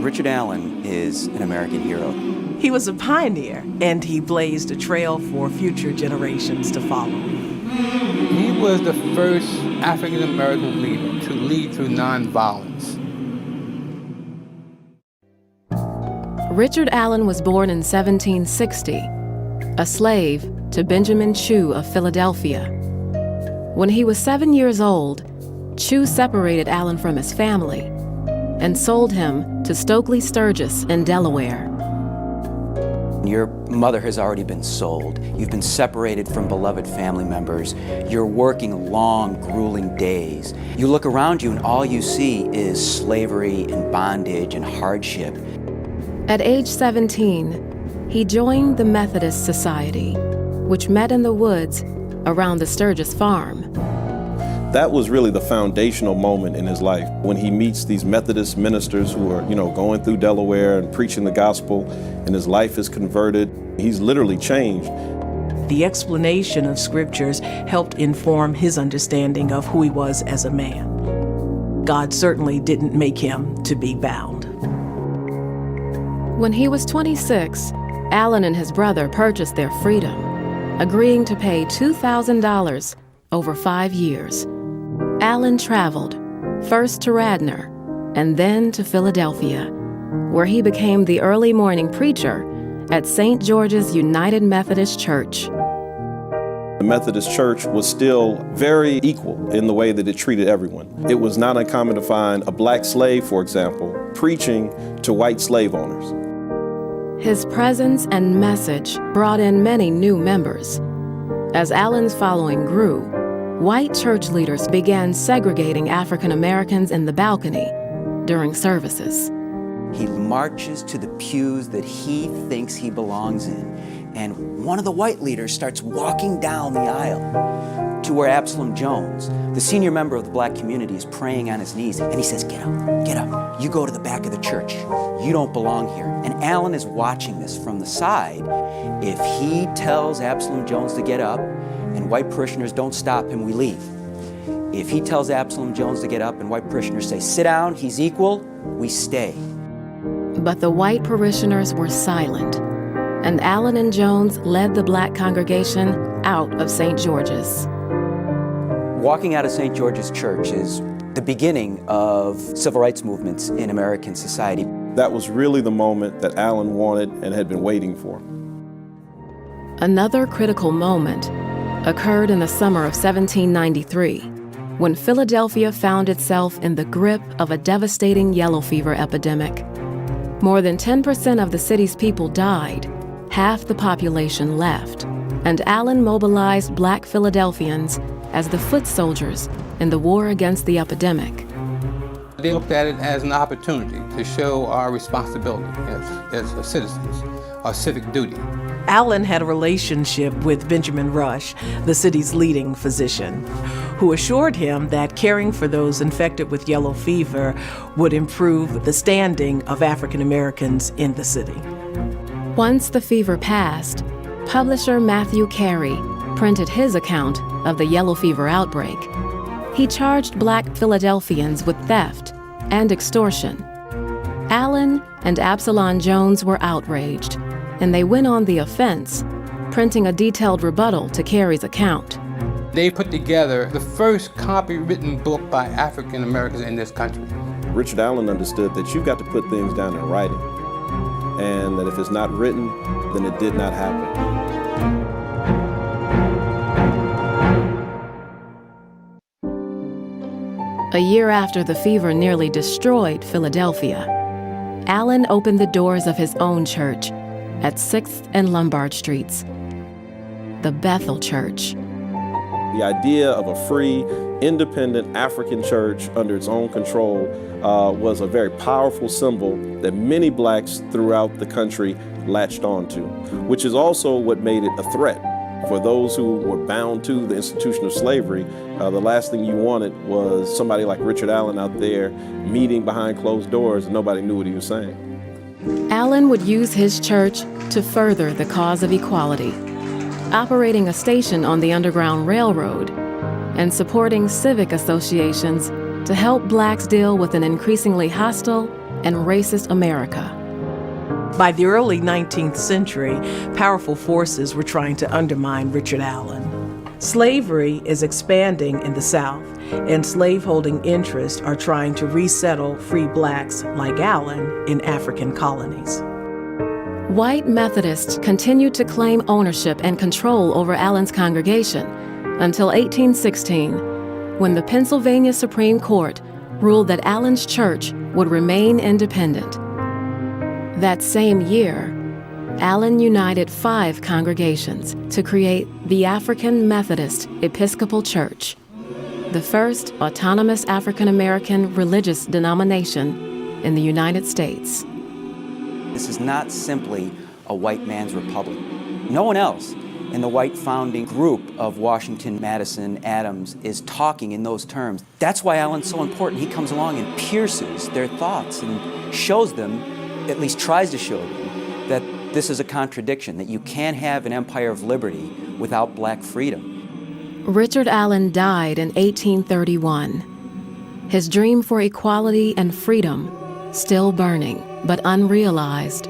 Richard Allen is an American hero. He was a pioneer, and he blazed a trail for future generations to follow. He was the first African-American leader to lead through nonviolence. Richard Allen was born in 1760, a slave to Benjamin Chew of Philadelphia. When he was 7 years old, Chew separated Allen from his family and sold him to Stokely Sturgis in Delaware. Your mother has already been sold. You've been separated from beloved family members. You're working long, grueling days. You look around you and all you see is slavery and bondage and hardship. At age 17, he joined the Methodist Society, which met in the woods around the Sturgis farm. That was really the foundational moment in his life when he meets these Methodist ministers who are, going through Delaware and preaching the gospel, and his life is converted. He's literally changed. The explanation of scriptures helped inform his understanding of who he was as a man. God certainly didn't make him to be bound. When he was 26, Allen and his brother purchased their freedom, agreeing to pay $2,000 over 5 years. Allen traveled, first to Radnor and then to Philadelphia, where he became the early morning preacher at St. George's United Methodist Church. The Methodist Church was still very equal in the way that it treated everyone. It was not uncommon to find a black slave, for example, preaching to white slave owners. His presence and message brought in many new members. As Allen's following grew, white church leaders began segregating African Americans in the balcony during services. He marches to the pews that he thinks he belongs in, and one of the white leaders starts walking down the aisle to where Absalom Jones, the senior member of the black community, is praying on his knees, and he says, "Get up, get up. You go to the back of the church. You don't belong here." And Allen is watching this from the side. If he tells Absalom Jones to get up and white parishioners don't stop him, we leave. If he tells Absalom Jones to get up and white parishioners say, "Sit down, he's equal," we stay. But the white parishioners were silent, and Allen and Jones led the black congregation out of St. George's. Walking out of St. George's Church is the beginning of civil rights movements in American society. That was really the moment that Allen wanted and had been waiting for. Another critical moment occurred in the summer of 1793, when Philadelphia found itself in the grip of a devastating yellow fever epidemic. More than 10% of the city's people died, half the population left, and Allen mobilized black Philadelphians as the foot soldiers in the war against the epidemic. They looked at it as an opportunity to show our responsibility as citizens, our civic duty. Allen had a relationship with Benjamin Rush, the city's leading physician, who assured him that caring for those infected with yellow fever would improve the standing of African Americans in the city. Once the fever passed, publisher Matthew Carey printed his account of the yellow fever outbreak. He charged black Philadelphians with theft and extortion. Allen and Absalom Jones were outraged, and they went on the offense, printing a detailed rebuttal to Carey's account. They put together the first copywritten book by African Americans in this country. Richard Allen understood that you've got to put things down in writing, and that if it's not written, then it did not happen. A year after the fever nearly destroyed Philadelphia, Allen opened the doors of his own church at 6th and Lombard Streets, the Bethel Church. The idea of a free, independent African church under its own control was a very powerful symbol that many blacks throughout the country latched onto, which is also what made it a threat. For those who were bound to the institution of slavery, the last thing you wanted was somebody like Richard Allen out there meeting behind closed doors and nobody knew what he was saying. Allen would use his church to further the cause of equality, operating a station on the Underground Railroad and supporting civic associations to help blacks deal with an increasingly hostile and racist America. By the early 19th century, powerful forces were trying to undermine Richard Allen. Slavery is expanding in the South, and slaveholding interests are trying to resettle free blacks like Allen in African colonies. White Methodists continued to claim ownership and control over Allen's congregation until 1816, when the Pennsylvania Supreme Court ruled that Allen's church would remain independent. That same year, Allen united 5 congregations to create the African Methodist Episcopal Church, the first autonomous African American religious denomination in the United States. This is not simply a white man's republic. No one else in the white founding group of Washington, Madison, Adams is talking in those terms. That's why Allen's so important. He comes along and pierces their thoughts and shows them, at least tries to show them, that this is a contradiction, that you can't have an empire of liberty without black freedom. Richard Allen died in 1831. His dream for equality and freedom still burning, but unrealized.